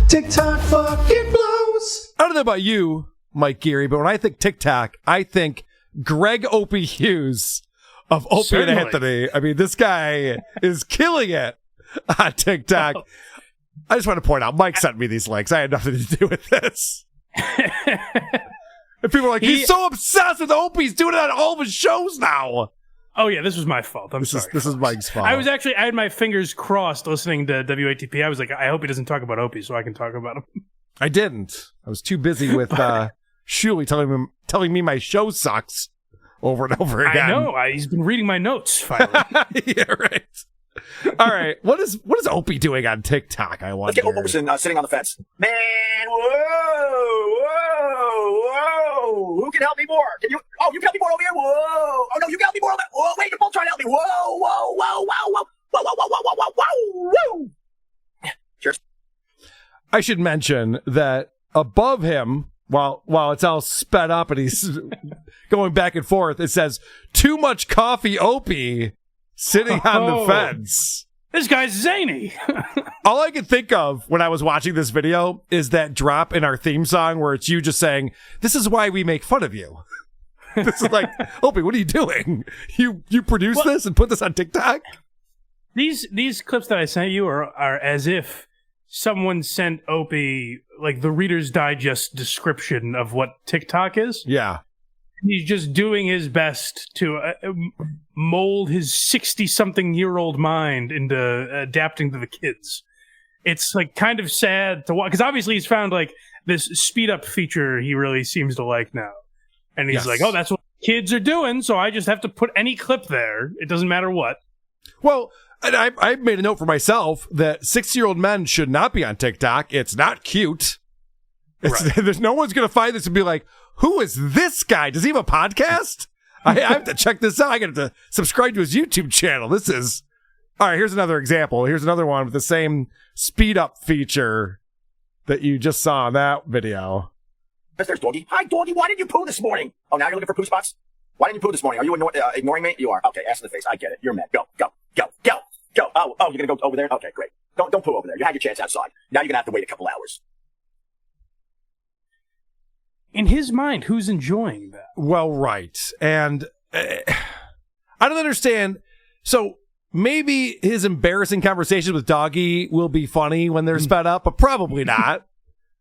TikTok fucking blows. I don't know about you, Mike Geary, but when I think TikTok, I think Greg Opie Hughes of Opie and Anthony. I mean, this guy is killing it on TikTok. Oh. I just want to point out, Mike sent me these links. I had nothing to do with this. And people are like, he's so obsessed with Opie. He's doing it on all of his shows now. Oh, yeah, this was my fault. I'm sorry. This is Mike's fault. I had my fingers crossed listening to WATP. I was like, I hope he doesn't talk about Opie so I can talk about him. I didn't. I was too busy with Shuli telling me my show sucks over and over again. I know. He's been reading my notes, finally. Yeah, right. All right. What is Opie doing on TikTok, I wonder? Let's get Overson sitting on the fence. Man, whoa. Who can help me more? You can help me more over here? Whoa. Oh, no, you can help me more over there. Whoa, wait, you're both trying to help me. Whoa. Cheers. I should mention that above him, while it's all sped up and he's going back and forth, it says, "Too much coffee, Opie," sitting on the fence. This guy's zany. All I could think of when I was watching this video is that drop in our theme song where it's you just saying, "This is why we make fun of you." This is like, Opie, what are you doing? You produce this and put this on TikTok? These clips that I sent you are as if someone sent Opie like the Reader's Digest description of what TikTok is. Yeah. He's just doing his best to mold his 60-something-year-old mind into adapting to the kids. It's like kind of sad to watch because obviously he's found like this speed up feature he really seems to like now, and he's like, "Oh, that's what kids are doing, so I just have to put any clip there. It doesn't matter what." Well, and I made a note for myself that 6-year-old men should not be on TikTok. It's not cute. There's no one's going to find this and be like, "Who is this guy? Does he have a podcast? I have to check this out. I got to subscribe to his YouTube channel." This is... All right, here's another example. Here's another one with the same speed up feature that you just saw in that video. There's Doggy. Hi, Doggy. Why did you poo this morning? Oh, now you're looking for poo spots? Why didn't you poo this morning? Are you ignoring me? You are. Okay, ass in the face. I get it. You're mad. Go. Oh, you're going to go over there? Okay, great. Don't poo over there. You had your chance outside. Now you're going to have to wait a couple hours. In his mind, who's enjoying that? Well, right. And I don't understand. So maybe his embarrassing conversations with Doggy will be funny when they're sped up, but probably not.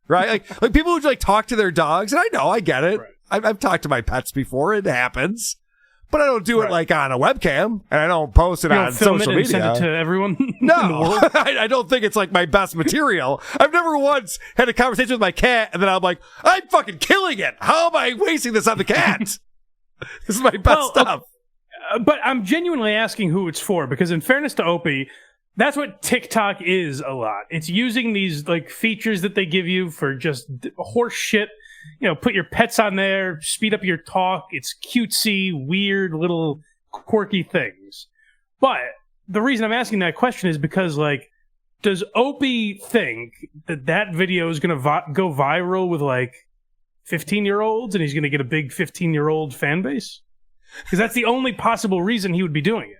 Right? Like people who like talk to their dogs, and I get it. Right. I've talked to my pets before. It happens. But I don't do it like on a webcam, and I don't post it on social media. Send it to everyone. No, in the world. I don't think it's like my best material. I've never once had a conversation with my cat, and then I'm like, "I'm fucking killing it. How am I wasting this on the cat? This is my best stuff." But I'm genuinely asking who it's for, because in fairness to Opie, that's what TikTok is a lot. It's using these like features that they give you for just horse shit. You know, put your pets on there, speed up your talk. It's cutesy, weird, little quirky things. But the reason I'm asking that question is because, like, does Opie think that video is going to go viral with, like, 15-year-olds and he's going to get a big 15-year-old fan base? Because that's the only possible reason he would be doing it.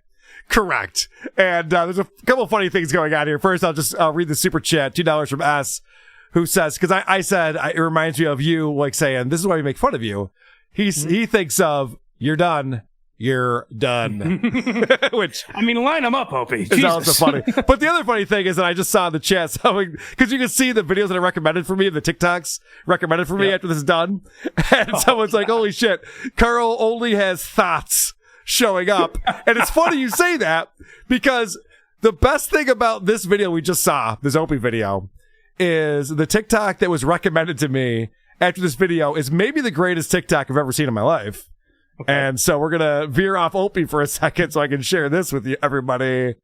Correct. And there's a couple of funny things going on here. First, I'll just read the super chat, $2 from S, who says, because I said, it reminds me of you, like, saying, "This is why we make fun of you." He thinks of, "You're done. You're done." Which, I mean, line them up, Opie. Is also funny. But the other funny thing is that I just saw in the chat something, because you can see the videos that are recommended for me, the TikToks recommended for me after this is done. And someone's like, "Holy shit, Carl only has thoughts showing up." And it's funny you say that, because the best thing about this video we just saw, this Opie video, is the TikTok that was recommended to me after this video is maybe the greatest TikTok I've ever seen in my life. Okay. And so we're going to veer off Opie for a second so I can share this with you, everybody.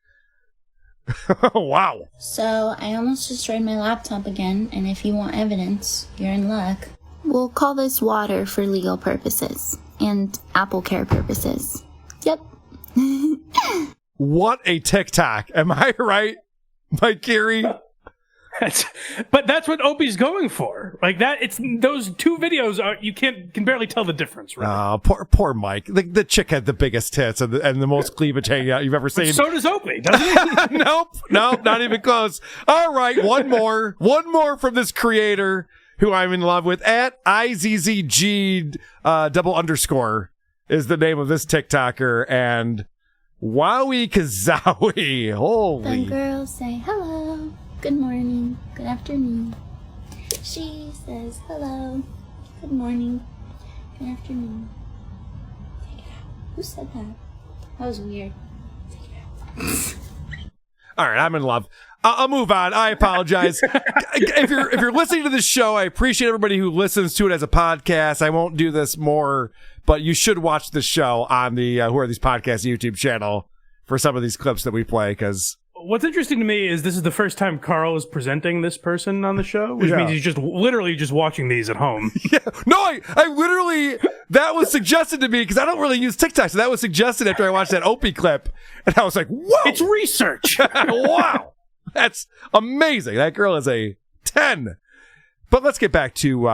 Wow. So I almost destroyed my laptop again, and if you want evidence, you're in luck. We'll call this water for legal purposes and Apple Care purposes. Yep. What a TikTok. Am I right, Mike Geary? But that's what Opie's going for. Like that, it's those two videos are you can barely tell the difference. Really. Oh, poor Mike. The chick had the biggest tits and the most cleavage hanging out you've ever seen. So does Opie, doesn't he? Nope, not even close. All right, one more from this creator who I'm in love with at IZZG __ is the name of this TikToker, and Wowie Kazowie. Holy. The girls say hello, good morning, good afternoon. She says hello, good morning, good afternoon. Take it out. Who said that? That was weird. Take it out. All right, I'm in love. I'll move on. I apologize. If you're listening to this show, I appreciate everybody who listens to it as a podcast. I won't do this more, but you should watch this show on the Who Are These Podcasts YouTube channel for some of these clips that we play, because what's interesting to me is this is the first time Carl is presenting this person on the show, which means he's just literally just watching these at home. Yeah. No, I literally, that was suggested to me because I don't really use TikTok, so that was suggested after I watched that Opie clip, and I was like, whoa! It's research! Wow! That's amazing. That girl is a 10. But let's get back to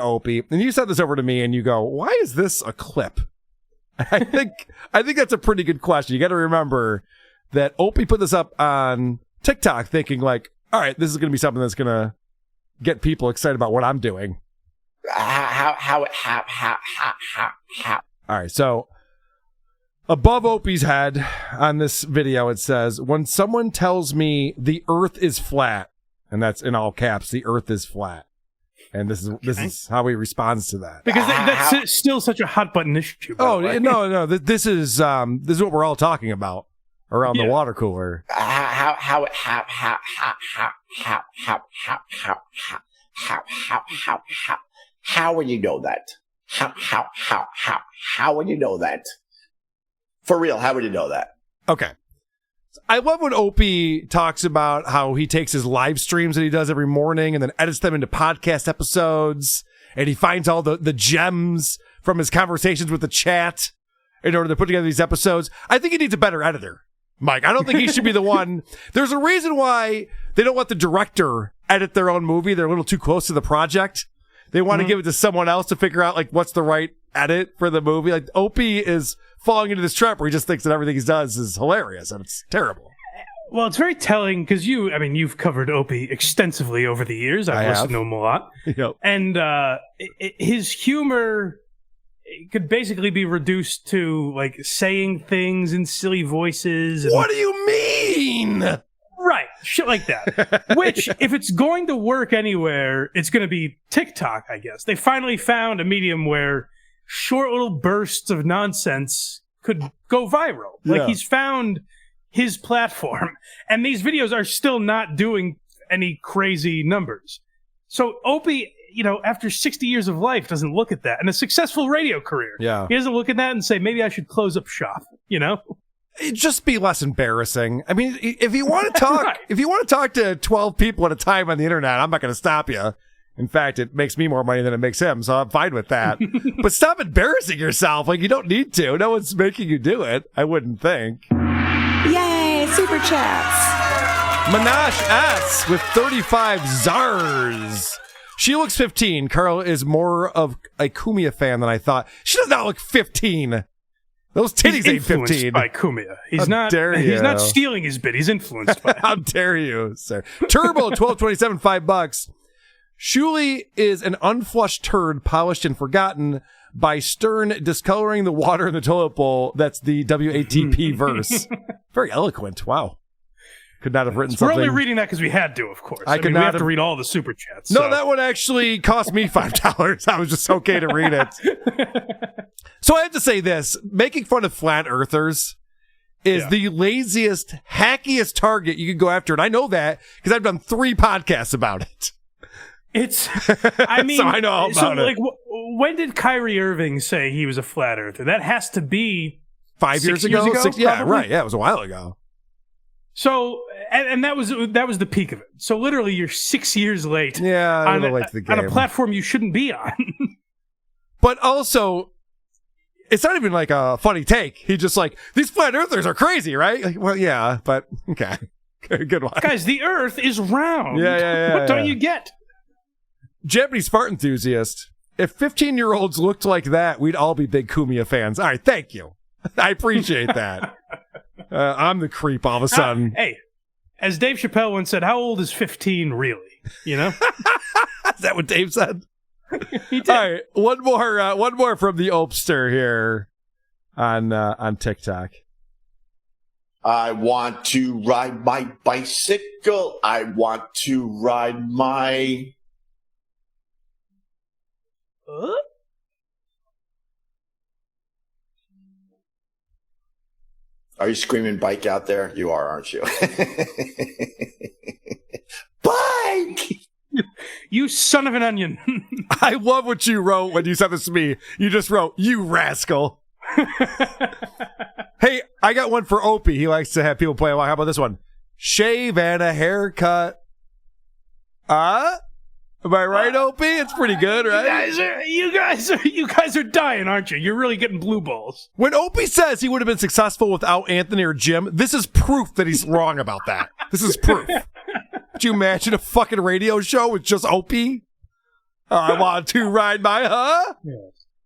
Opie. And you sent this over to me and you go, why is this a clip? I think that's a pretty good question. You got to remember that Opie put this up on TikTok thinking like, all right, this is going to be something that's going to get people excited about what I'm doing. How? All right, so above Opie's head on this video, it says, when someone tells me the earth is flat, and that's in all caps, the earth is flat. And this is how he responds to that. Because that's still such a hot button issue. No. This is what we're all talking about around the water cooler. How would you know that? How would you know that? For real, how would you know that? Okay. I love when Opie talks about how he takes his live streams that he does every morning and then edits them into podcast episodes, and he finds all the gems from his conversations with the chat in order to put together these episodes. I think he needs a better editor, Mike. I don't think he should be the one. There's a reason why they don't let the director edit their own movie. They're a little too close to the project. They want to give it to someone else to figure out like what's the right edit for the movie. Like Opie is falling into this trap where he just thinks that everything he does is hilarious, and it's terrible. Well, it's very telling because you've covered Opie extensively over the years. I've listened to him a lot. Yep. And his humor could basically be reduced to like saying things in silly voices. What do you mean? Right, shit like that. Which, if it's going to work anywhere, it's going to be TikTok, I guess. They finally found a medium where short little bursts of nonsense could go viral. Like, he's found his platform, and these videos are still not doing any crazy numbers. So Opie, after 60 years of life, doesn't look at that, and a successful radio career. Yeah. He doesn't look at that and say, maybe I should close up shop, It'd just be less embarrassing. I mean, if you want to talk, right. If you want to talk to 12 people at a time on the internet, I'm not going to stop you. In fact, it makes me more money than it makes him, so I'm fine with that. But stop embarrassing yourself. Like, you don't need to. No one's making you do it, I wouldn't think. Yay, super chats. Manash S with 35 zars. She looks 15. Carl is more of a Kumia fan than I thought. She does not look 15. Those titties ain't 15. By Kumia. He's not stealing his bit. He's influenced by it. How dare you, sir. Turbo 1227, $5. Shuli is an unflushed turd polished and forgotten by Stern discoloring the water in the toilet bowl. That's the WATP verse. Very eloquent. Wow. Could not have written something. We're only reading that because we had to, of course. We have to read all the super chats. No, that one actually cost me $5. I was just okay to read it. So I have to say this. Making fun of flat earthers is the laziest, hackiest target you could go after. And I know that because I've done 3 podcasts about it. I mean, so I know all about it. Like, when did Kyrie Irving say he was a flat earther? That has to be 5 years ago? 6, yeah, right. Yeah, it was a while ago. So, and that was the peak of it. So literally, you're 6 years late. Yeah, on a platform you shouldn't be on. But also, it's not even like a funny take. He's just like, these flat earthers are crazy, right? Like, well, yeah, but okay. Good one. Guys, the Earth is round. Yeah. What don't you get? Japanese fart enthusiast. If 15-year-olds looked like that, we'd all be big Kumiya fans. All right, thank you. I appreciate that. I'm the creep all of a sudden. Hey, as Dave Chappelle once said, how old is 15 really? You know? Is that what Dave said? He did. All right, one more from the Opster here on TikTok. I want to ride my bicycle. I want to ride my... Are you screaming bike out there? You are, aren't you? Bike! You son of an onion. I love what you wrote when you sent this to me. You just wrote, you rascal. Hey, I got one for Opie. He likes to have people play along. How about this one? Shave and a haircut. Am I right, Opie? It's pretty good, right? You guys are dying, aren't you? You're really getting blue balls. When Opie says he would have been successful without Anthony or Jim, this is proof that he's wrong about that. This is proof. Could you imagine a fucking radio show with just Opie? I want to ride my, Yes.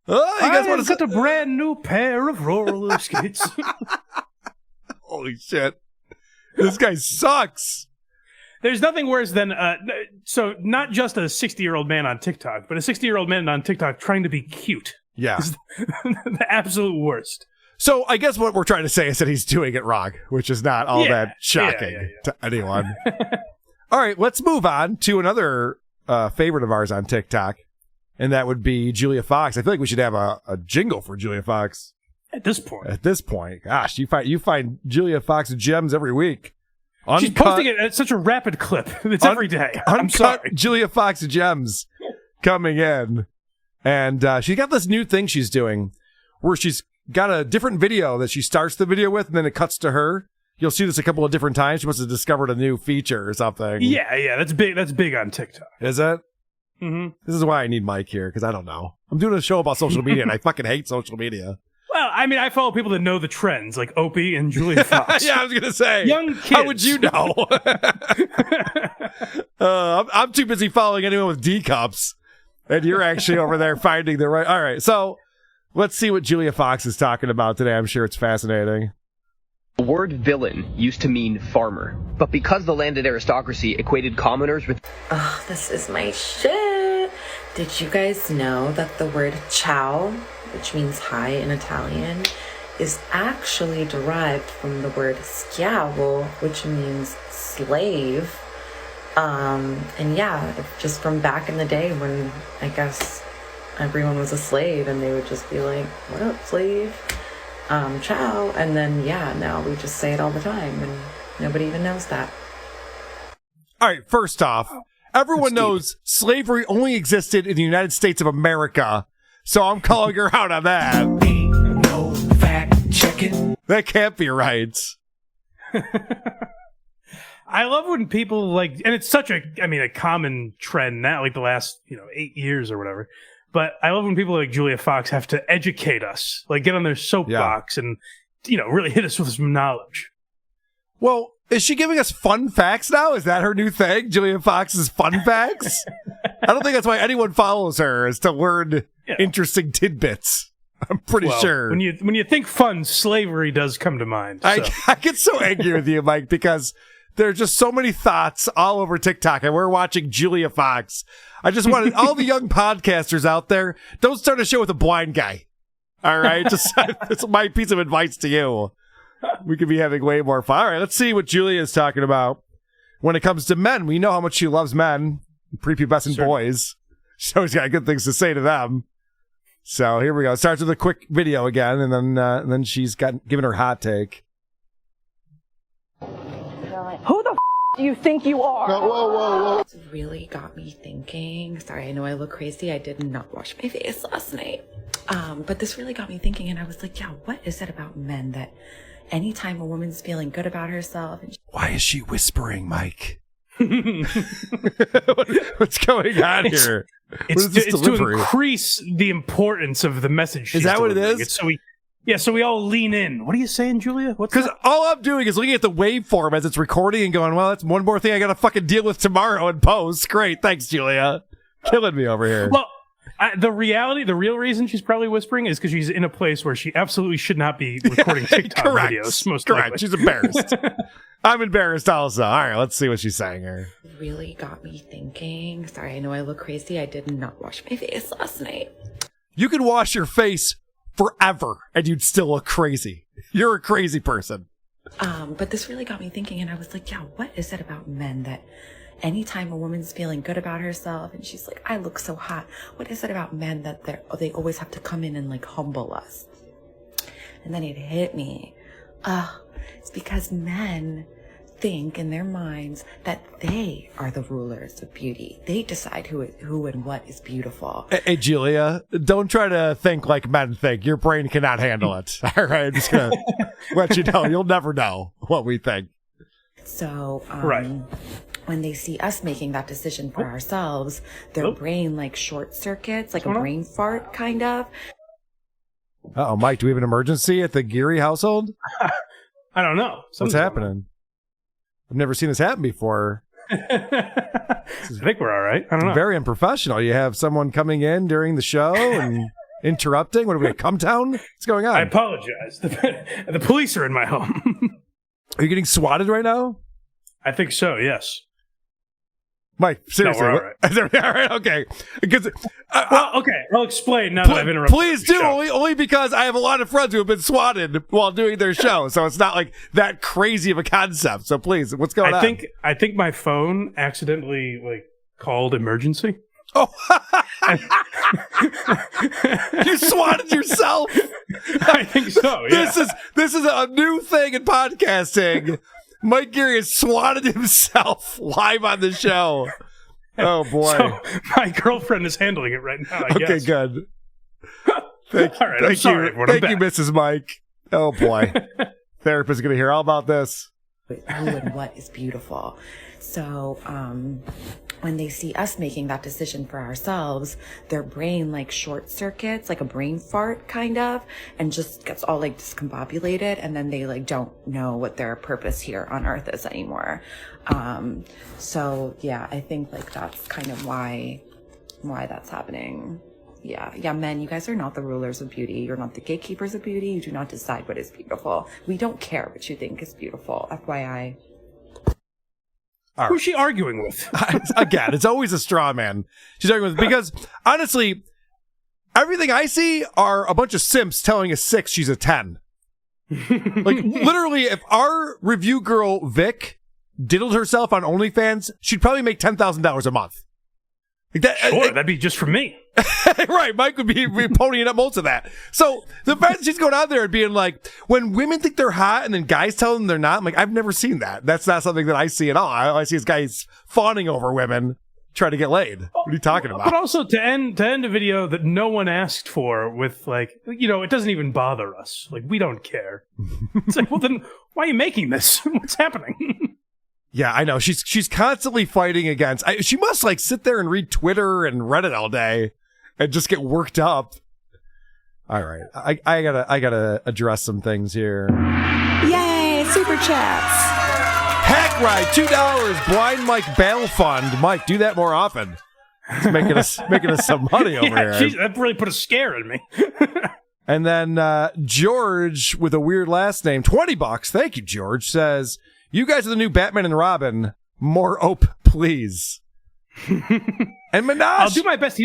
Oh, you guys want to got a brand new pair of roller skates. Holy shit. This guy sucks. There's nothing worse than, so not just a 60-year-old man on TikTok, but a 60-year-old man on TikTok trying to be cute. Yeah. Is the absolute worst. So I guess what we're trying to say is that he's doing it wrong, which is not all that shocking to anyone. All right, let's move on to another favorite of ours on TikTok, and that would be Julia Fox. I feel like we should have a jingle for Julia Fox. At this point. Gosh, you find Julia Fox gems every week. She's posting it at such a rapid clip. It's every day. I'm sorry. Julia Fox gems coming in. And she got this new thing she's doing where she's got a different video that she starts the video with, and then it cuts to her. You'll see this a couple of different times. She must have discovered a new feature or something. Yeah. That's big on TikTok. Is it? Mm-hmm. This is why I need Mike here, because I don't know. I'm doing a show about social media, and I fucking hate social media. Well, I mean, I follow people that know the trends, like Opie and Julia Fox. Yeah, I was going to say. Young kids. How would you know? I'm too busy following anyone with D cups, and you're actually over there finding the right. All right, so let's see what Julia Fox is talking about today. I'm sure it's fascinating. The word villain used to mean farmer, but because the landed aristocracy equated commoners with... Oh, this is my shit. Did you guys know that the word ciao, which means hi in Italian, is actually derived from the word schiavo, which means slave. And yeah, just from back in the day when I guess everyone was a slave and they would just be like, what up, slave? Ciao. And then, yeah, now we just say it all the time and nobody even knows that. All right, first off, everyone knows slavery only existed in the United States of America. So I'm calling her out on that. Ain't no fact checking. That can't be right. I love when people like, and it's such a common trend now, like the last, 8 years or whatever. But I love when people like Julia Fox have to educate us, like get on their soapbox and, really hit us with some knowledge. Well, is she giving us fun facts now? Is that her new thing? Julia Fox's fun facts? I don't think that's why anyone follows her, is to learn interesting tidbits. I'm pretty sure. When you think fun, slavery does come to mind. So. I get so angry with you, Mike, because there are just so many thoughts all over TikTok, and we're watching Julia Fox. I just wanted all the young podcasters out there, don't start a show with a blind guy. All right? Just it's my piece of advice to you. We could be having way more fun. All right, let's see what Julia is talking about when it comes to men. We know how much she loves men, prepubescent boys. She's always got good things to say to them. So here we go. It starts with a quick video again, and then she's given her hot take. Who the do you think you are? No, whoa. It's really got me thinking. Sorry, I know I look crazy. I did not wash my face last night. But this really got me thinking, and I was like, yeah, what is it about men that anytime a woman's feeling good about herself... Why is she whispering, Mike? What's going on here? It's to increase the importance of the message. Is that what it is? It's so Yeah, so we all lean in. What are you saying, Julia? Because all I'm doing is looking at the waveform as it's recording and going, well, that's one more thing I got to fucking deal with tomorrow in post. Great. Thanks, Julia. Killing me over here. Well, the real reason she's probably whispering is because she's in a place where she absolutely should not be recording TikTok videos. Most correct. likely. She's embarrassed. I'm embarrassed also. All right, let's see what she's saying here. Really got me thinking. Sorry, I know I look crazy. I did not wash my face last night. You can wash your face forever and you'd still look crazy. You're a crazy person. But this really got me thinking, and I was like, yeah, what is it about men that anytime a woman's feeling good about herself and she's like, I look so hot, what is it about men that they always have to come in and like humble us? And then it hit me. It's because men think in their minds that they are the rulers of beauty. They decide who and what is beautiful. Hey, Julia, don't try to think like men think. Your brain cannot handle it. All right, I'm just going to let you know. You'll never know what we think. So, right. When they see us making that decision for ourselves, their brain like short circuits, like a brain fart kind of. Uh-oh, Mike, do we have an emergency at the Geary household? I don't know. What's happening? I've never seen this happen before. I think we're all right. I don't know. Very unprofessional. You have someone coming in during the show and interrupting. What are we at Come Town? What's going on? I apologize. The police are in my home. Are you getting swatted right now? I think so, yes. Mike, seriously. No, we're all right. All right, okay. Because, well, okay, I'll explain now that I've interrupted. Please do, only because I have a lot of friends who have been swatted while doing their show, so it's not like that crazy of a concept. So please, what's going on? I think my phone accidentally called emergency. Oh, you swatted yourself. I think so. Yeah. This is a new thing in podcasting. Mike Geary has swatted himself live on the show. Oh boy! So my girlfriend is handling it right now. I guess. Good. All right, I'm sorry. Thank you, Mrs. Mike. Oh boy, therapist is going to hear all about this. Who and what is beautiful. So, when they see us making that decision for ourselves, their brain short circuits, like a brain fart kind of, and just gets all discombobulated, and then they don't know what their purpose here on earth is anymore. So yeah, I think that's kind of why that's happening. Yeah, men, you guys are not the rulers of beauty. You're not the gatekeepers of beauty. You do not decide what is beautiful. We don't care what you think is beautiful. FYI. Right. Who's she arguing with? Again, it's always a straw man she's arguing with, because honestly, everything I see are a bunch of simps telling a 6 she's a 10. Literally, if our review girl Vic diddled herself on OnlyFans, she'd probably make $10,000 a month. Sure, that'd be just for me. Right, Mike would be ponying up most of that. So the fact that she's going out there and being like, when women think they're hot and then guys tell them they're not, I'm like, I've never seen that. That's not something that I see at all. All I see is guys fawning over women trying to get laid. What are you talking about? But also to end a video that no one asked for with it doesn't even bother us. We don't care. It's well then why are you making this? What's happening? Yeah, I know. She's constantly fighting against. She must sit there and read Twitter and Reddit all day and just get worked up. All right, I gotta address some things here. Yay! Super chats. Hack ride, $2. Blind Mike bail fund. Mike, do that more often. It's making us some money over here. That really put a scare in me. And then George with a weird last name, $20. Thank you, George. Says, you guys are the new Batman and Robin. More Ope, please. And Minaj. I'll do my best. He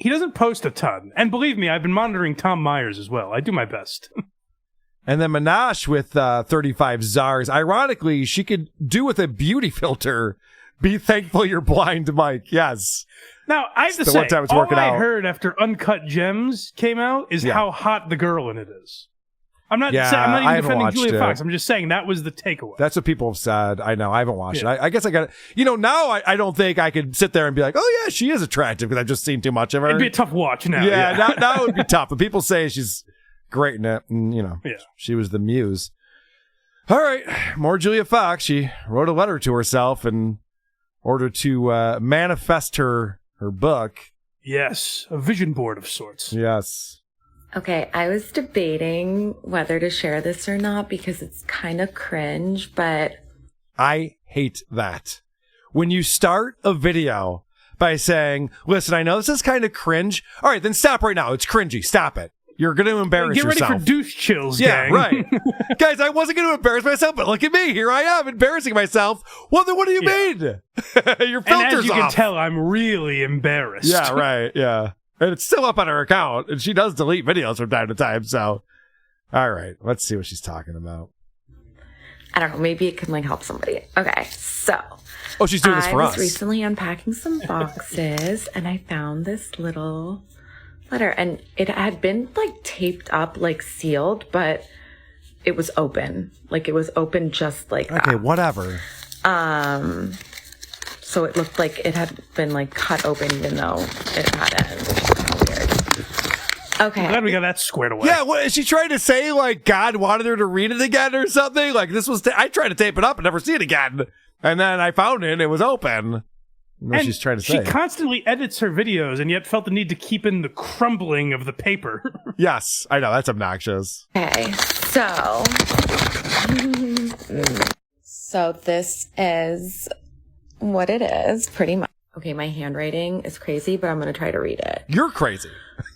doesn't post a ton. And believe me, I've been monitoring Tom Myers as well. I do my best. And then Minaj with 35 czars. Ironically, she could do with a beauty filter. Be thankful you're blind, Mike. Yes. Now, I have to say, all I heard after Uncut Gems came out is how hot the girl in it is. I'm not even defending Julia Fox. I'm just saying that was the takeaway. That's what people have said. I know. I haven't watched it. I guess I got to... now I don't think I could sit there and be like, oh, yeah, she is attractive because I've just seen too much of her. It'd be a tough watch now. Yeah. Now it would be tough. But people say she's great in it. And, she was the muse. All right. More Julia Fox. She wrote a letter to herself in order to manifest her book. Yes. A vision board of sorts. Yes. Okay, I was debating whether to share this or not because it's kind of cringe, but I hate that. When you start a video by saying, listen, I know this is kind of cringe. All right, then stop right now. It's cringy. Stop it. You're going to embarrass yourself. Get ready for douche chills, yeah, gang. Right. Guys, I wasn't going to embarrass myself, but look at me. Here I am embarrassing myself. Well, then what do you mean? Your filter's and as you off. can tell, I'm really embarrassed. Yeah, right. Yeah. And it's still up on her account, and she does delete videos from time to time, so. All right, let's see what she's talking about. I don't know, maybe it could like help somebody. Okay, so. Oh, she's doing this for us. I was recently unpacking some boxes, and I found this little letter, and it had been like taped up, like sealed, but it was open. Like it was open just like that. Okay, whatever. So it looked like it had been like cut open even though it hadn't, which is kind of weird. Okay. I'm glad we got that squared away. Yeah, what is she trying to say? Like God wanted her to read it again or something? Like this was, I tried to tape it up and never see it again. And then I found it and it was open. What she's trying to say. She constantly edits her videos and yet felt the need to keep in the crumbling of the paper. Yes, I know. That's obnoxious. Okay, so this is what it is, pretty much. Okay, my handwriting is crazy, but I'm going to try to read it. You're crazy.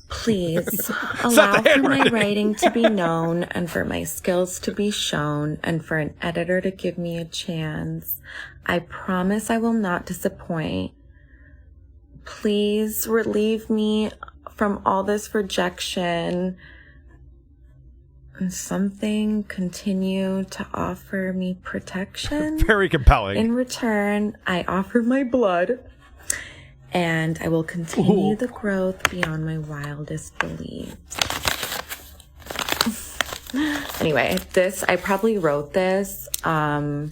Please allow for my writing to be known and for my skills to be shown and for an editor to give me a chance. I promise I will not disappoint. Please relieve me from all this rejection and something continue to offer me protection. Very compelling. In return, I offer my blood. And I will continue the growth beyond my wildest beliefs. Anyway, I probably wrote this. I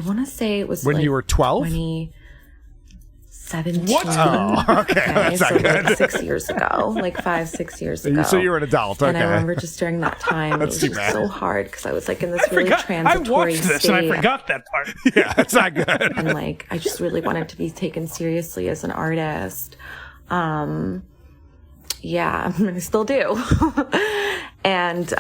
want to say it was when like you were 12? 2017. What? Oh, okay. That's not so good. like 6 years ago, like 5-6 years ago. So you were an adult. Okay. And I remember just during that time, it was just so hard because I was like in this really transitory I watched this state. and I forgot that part. Yeah, that's not good. And like, I just really wanted to be taken seriously as an artist. Yeah, I still do. And,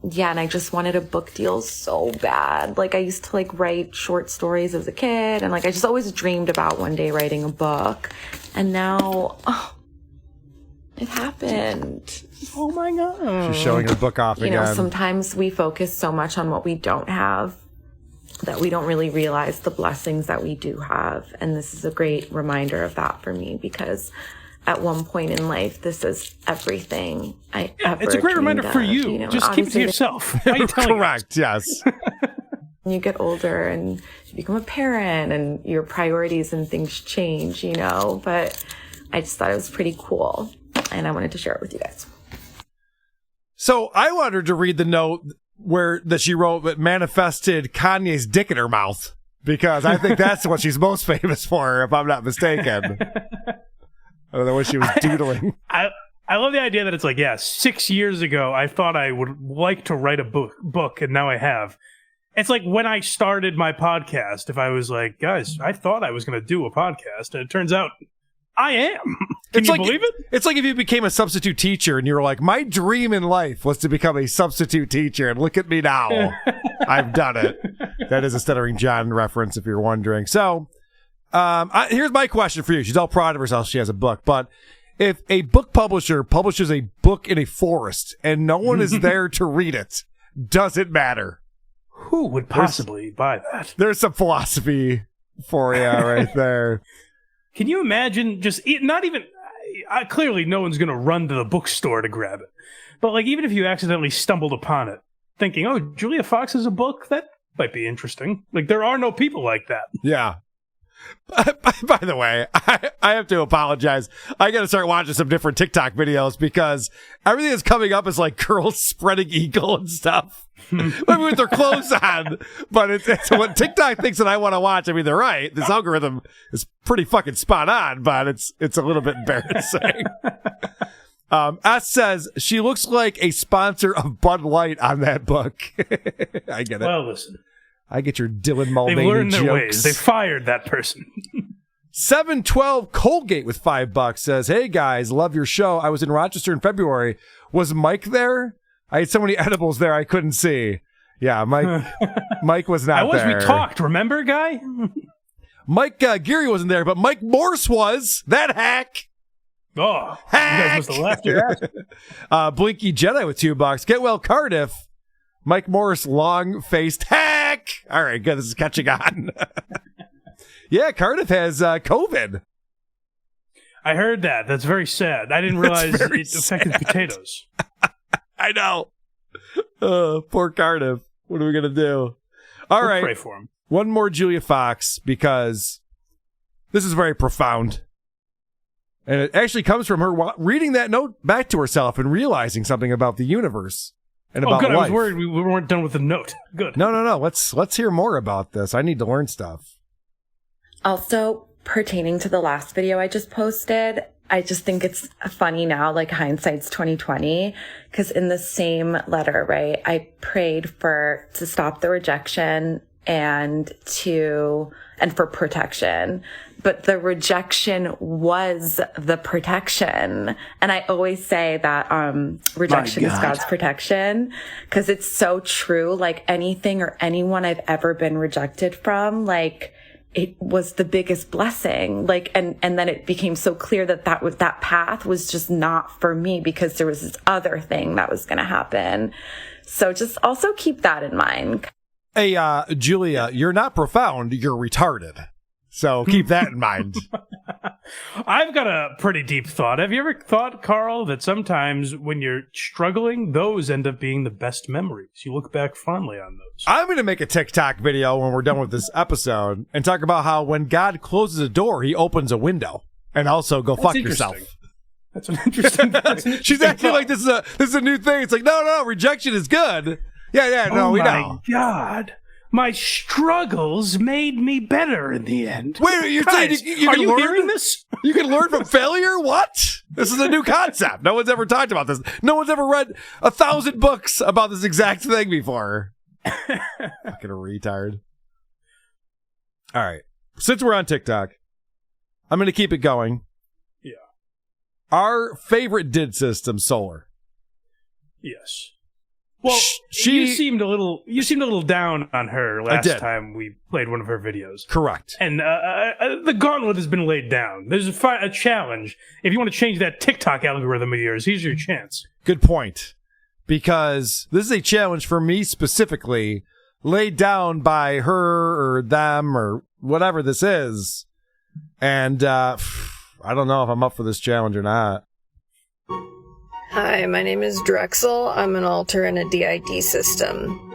yeah, and I just wanted a book deal so bad. Like I used to like write short stories as a kid and like I just always dreamed about one day writing a book. And now, it happened. Oh my God. She's showing her book off again. You know, sometimes we focus so much on what we don't have that we don't really realize the blessings that we do have. And this is a great reminder of that for me because at one point in life, this is everything I ever it's a great reminder for you. you. Just keep it to yourself. Correct, yes. You get older and you become a parent and your priorities and things change, you know, but I just thought it was pretty cool and I wanted to share it with you guys. So I wanted her to read the note that she wrote that manifested Kanye's dick in her mouth because I think that's what she's most famous for, if I'm not mistaken. I don't know what she was doodling. I love the idea that it's like, 6 years ago, I thought I would like to write a book, and now I have. It's like when I started my podcast, if I was like, guys, I thought I was going to do a podcast, and it turns out I am. Can you believe it? It's like if you became a substitute teacher, and you were like, my dream in life was to become a substitute teacher, and look at me now. I've done it. That is a Stuttering John reference, if you're wondering. So, here's my question for you. She's all proud of herself. She has a book. But if a book publisher publishes a book in a forest and no one is there to read it, does it matter? Who would possibly buy that? There's some philosophy for you right there. Can you imagine not even... clearly no one's going to run to the bookstore to grab it. But like even if you accidentally stumbled upon it, thinking, oh, Julia Fox has a book? That might be interesting. Like there are no people like that. Yeah. By the way, I have to apologize. I got to start watching some different TikTok videos because everything that's coming up is like girls spreading eagle and stuff. Maybe with their clothes on. But it's what TikTok thinks that I want to watch. I mean, they're right. This algorithm is pretty fucking spot on, but it's a little bit embarrassing. S says she looks like a sponsor of Bud Light on that book. I get it. Well, listen. I get your Dylan Mulvaney They've learned their jokes. ways. They fired that person. 712 Colgate with $5 says, "Hey guys, love your show. I was in Rochester in February. Was Mike there? I had so many edibles there I couldn't see." Yeah, Mike was not there. We talked, remember, guy? Mike Geary wasn't there, but Mike Morse was. That hack. Oh, hack. You guys must have laughed your ass. Blinky Jedi with $2. Get well, Cardiff. Mike Morse, long-faced hack. All right, good. This is catching on. Yeah, Cardiff has COVID. I heard that. That's very sad. I didn't realize it affected potatoes. I know. Poor Cardiff. What are we going to do? All right. Pray for him. One more Julia Fox, because this is very profound. And it actually comes from her reading that note back to herself and realizing something about the universe and about good. life. I was worried we weren't done with the note. Good. No. Let's hear more about this. I need to learn stuff. Also, pertaining to the last video I just posted, I just think it's funny now, like hindsight's 2020, because in the same letter, right, I prayed to stop the rejection and for protection. But the rejection was the protection. And I always say that rejection is God's protection, because it's so true. Like anything or anyone I've ever been rejected from, like, it was the biggest blessing. Like, and then it became so clear that path was just not for me, because there was this other thing that was going to happen. So just also keep that in mind. Hey, Julia, you're not profound. You're retarded. So keep that in mind. I've got a pretty deep thought. Have you ever thought, Carl, that sometimes when you're struggling, those end up being the best memories? You look back fondly on those. I'm going to make a TikTok video when we're done with this episode and talk about how when God closes a door, he opens a window. And also go fuck yourself. That's an interesting She's acting like this is a new thing. It's like, no, rejection is good. Yeah, no, we know. Oh my God. My struggles made me better in the end. Wait, you're saying you can learn? Hearing this? You can learn from failure? What? This is a new concept. No one's ever talked about this. No one's ever read 1,000 books about this exact thing before. Fucking retard. All right. Since we're on TikTok, I'm going to keep it going. Yeah. Our favorite did system, Solar. Yes. Well, you seemed a little down on her last time we played one of her videos. Correct. And the gauntlet has been laid down. There's a challenge. If you want to change that TikTok algorithm of yours, here's your chance. Good point. Because this is a challenge for me specifically, laid down by her or them or whatever this is. And I don't know if I'm up for this challenge or not. Hi, my name is Drexel. I'm an alter in a DID system.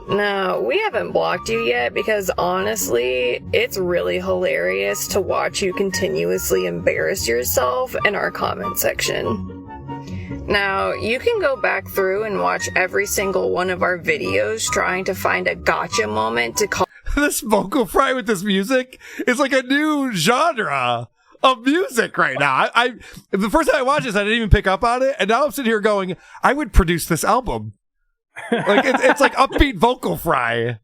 Now, we haven't blocked you yet because honestly, it's really hilarious to watch you continuously embarrass yourself in our comment section. Now, you can go back through and watch every single one of our videos trying to find a gotcha moment to call. This vocal fry with this music is like a new genre of music right now. I the first time I watched this, I didn't even pick up on it, and now I'm sitting here going, I would produce this album. Like it's like upbeat vocal fry.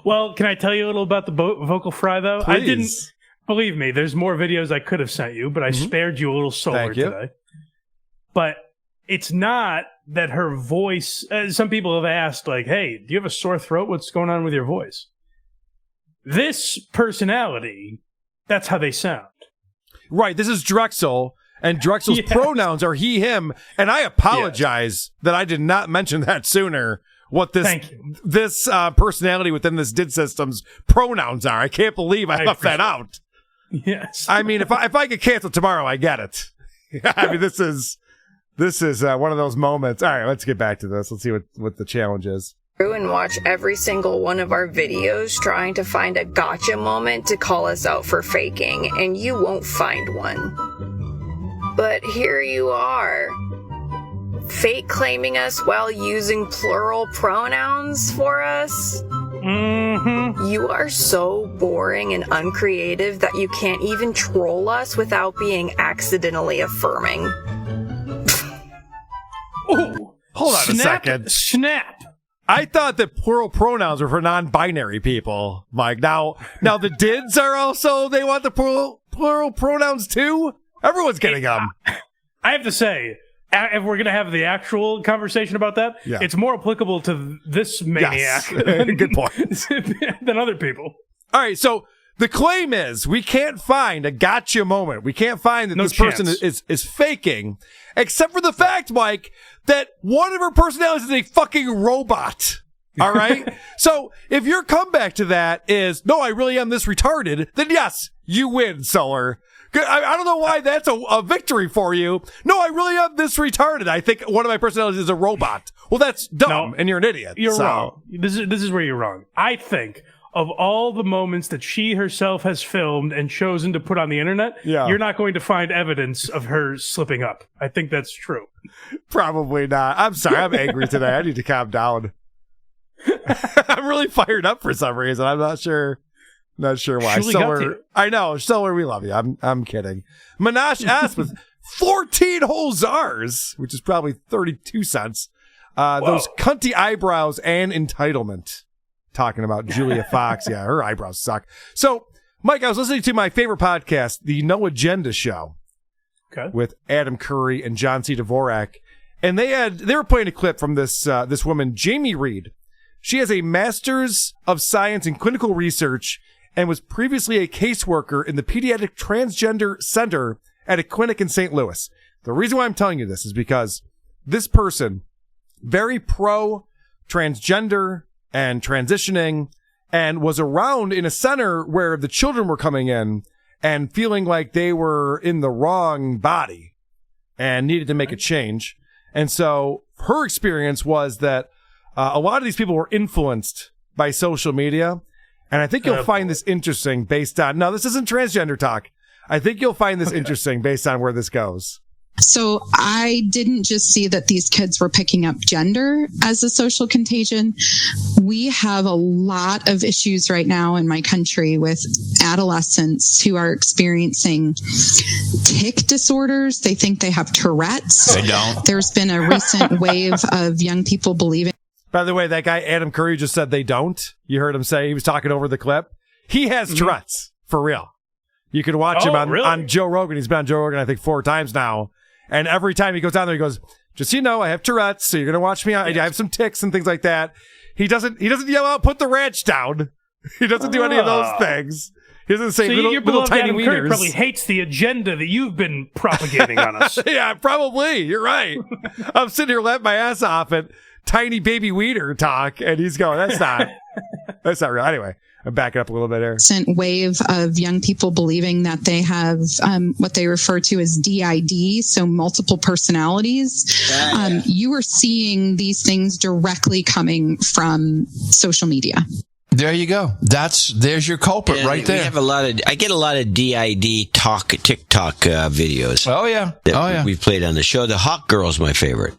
Well, can I tell you a little about the vocal fry though? Please. I didn't believe me. There's more videos I could have sent you, but I spared you a little Solar today. But it's not that her voice. Some people have asked, like, "Hey, do you have a sore throat? What's going on with your voice?" This personality, that's how they sound. Right, this is Drexel, and Drexel's pronouns are he, him, and I apologize that I did not mention that sooner, what this personality within this did system's pronouns are. I can't believe I left that out. Yes. I mean, if I get canceled tomorrow, I get it. I mean, this is one of those moments. All right, let's get back to this. Let's see what the challenge is. And watch every single one of our videos trying to find a gotcha moment to call us out for faking, and you won't find one. But here you are, fake claiming us while using plural pronouns for us. Mm-hmm. You are so boring and uncreative that you can't even troll us without being accidentally affirming. Ooh, hold on a second. Snap. I thought that plural pronouns were for non-binary people, Mike. Now the dids are also, they want the plural pronouns too? Everyone's getting them. I have to say, if we're going to have the actual conversation about that, it's more applicable to this maniac Good point. than other people. All right, so the claim is we can't find a gotcha moment. We can't find that this person is faking, except for the fact, Mike, that one of her personalities is a fucking robot. All right? So if your comeback to that is, no, I really am this retarded, then yes, you win, Solar. I don't know why that's a victory for you. No, I really am this retarded. I think one of my personalities is a robot. Well, that's dumb, and you're an idiot. You're wrong. This is where you're wrong. I think of all the moments that she herself has filmed and chosen to put on the internet, you're not going to find evidence of her slipping up. I think that's true. Probably not. I'm sorry. I'm angry today. I need to calm down. I'm really fired up for some reason. I'm not sure. Not sure why. I know. Solar, we love you. I'm kidding. Minash S with 14 whole czars, which is probably 32 cents. Those cunty eyebrows and entitlement. Talking about Julia Fox. Yeah, her eyebrows suck. So, Mike, I was listening to my favorite podcast, the No Agenda Show, with Adam Curry and John C. Dvorak, and they were playing a clip from this woman, Jamie Reed. She has a master's of science in clinical research and was previously a caseworker in the Pediatric Transgender Center at a clinic in St. Louis. The reason why I'm telling you this is because this person, very pro-transgender and transitioning, and was around in a center where the children were coming in and feeling like they were in the wrong body and needed to make a change. And so her experience was that a lot of these people were influenced by social media. And I think you'll find this interesting based on, no, this isn't transgender talk. I think you'll find this interesting based on where this goes. So I didn't just see that these kids were picking up gender as a social contagion. We have a lot of issues right now in my country with adolescents who are experiencing tic disorders. They think they have Tourette's. They don't. There's been a recent wave of young people believing. By the way, that guy, Adam Curry, just said they don't. You heard him say, he was talking over the clip. He has Tourette's, for real. You can watch him on Joe Rogan. He's been on Joe Rogan, I think, 4 times now. And every time he goes down there, he goes, just so you know, I have Tourette's, so you're going to watch me. I have some tics and things like that. He doesn't yell out, put the ranch down. He doesn't do any of those things. He doesn't say little tiny Adam wieners. Curry probably hates the agenda that you've been propagating on us. Yeah, probably. You're right. I'm sitting here laughing my ass off at tiny baby wiener talk, and he's going, that's not real. Anyway, I'm backing up a little bit here. Recent wave of young people believing that they have what they refer to as DID, so multiple personalities. You are seeing these things directly coming from social media. There you go. There's your culprit right there. I get a lot of DID TikTok videos. Oh yeah. We've played on the show. The Hawk Girl's my favorite.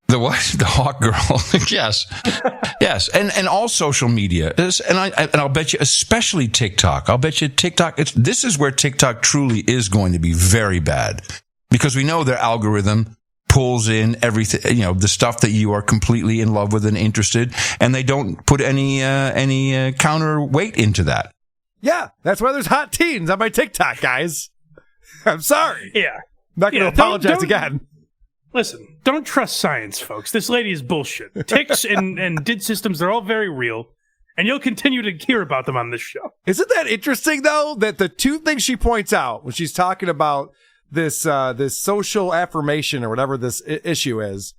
The what? The Hawk Girl. Yes. Yes. And all social media. And I'll bet you, especially TikTok. I'll bet you TikTok, this is where TikTok truly is going to be very bad. Because we know their algorithm pulls in everything, the stuff that you are completely in love with and interested, and they don't put any counterweight into that. Yeah, that's why there's hot teens on my TikTok, guys. I'm sorry. Yeah. I'm not going to apologize again. Listen, don't trust science, folks. This lady is bullshit. Ticks and DID systems, they're all very real, and you'll continue to hear about them on this show. Isn't that interesting, though, that the two things she points out when she's talking about this social affirmation or whatever this issue is,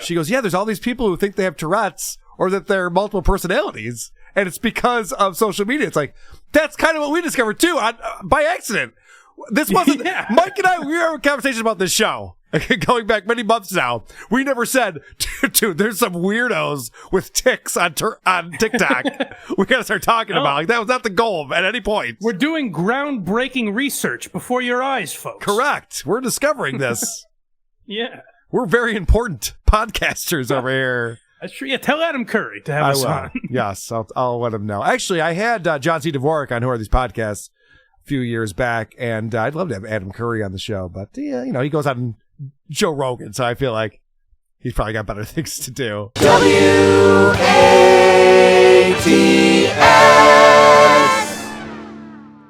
she goes, there's all these people who think they have Tourette's or that they're multiple personalities, and it's because of social media. It's like, that's kind of what we discovered, too, by accident. This wasn't... Mike and I, we were having a conversation about this show. Going back many months now, we never said, dude, there's some weirdos with tics on TikTok. We got to start talking about. Like, that was not the goal at any point. We're doing groundbreaking research before your eyes, folks. Correct. We're discovering this. Yeah. We're very important podcasters over here. That's true. Yeah, tell Adam Curry to have us on. Yes, I'll let him know. Actually, I had John C. Dvorak on Who Are These Podcasts a few years back, and I'd love to have Adam Curry on the show, but he goes on Joe Rogan, so I feel like He's probably got better things to do. WATF.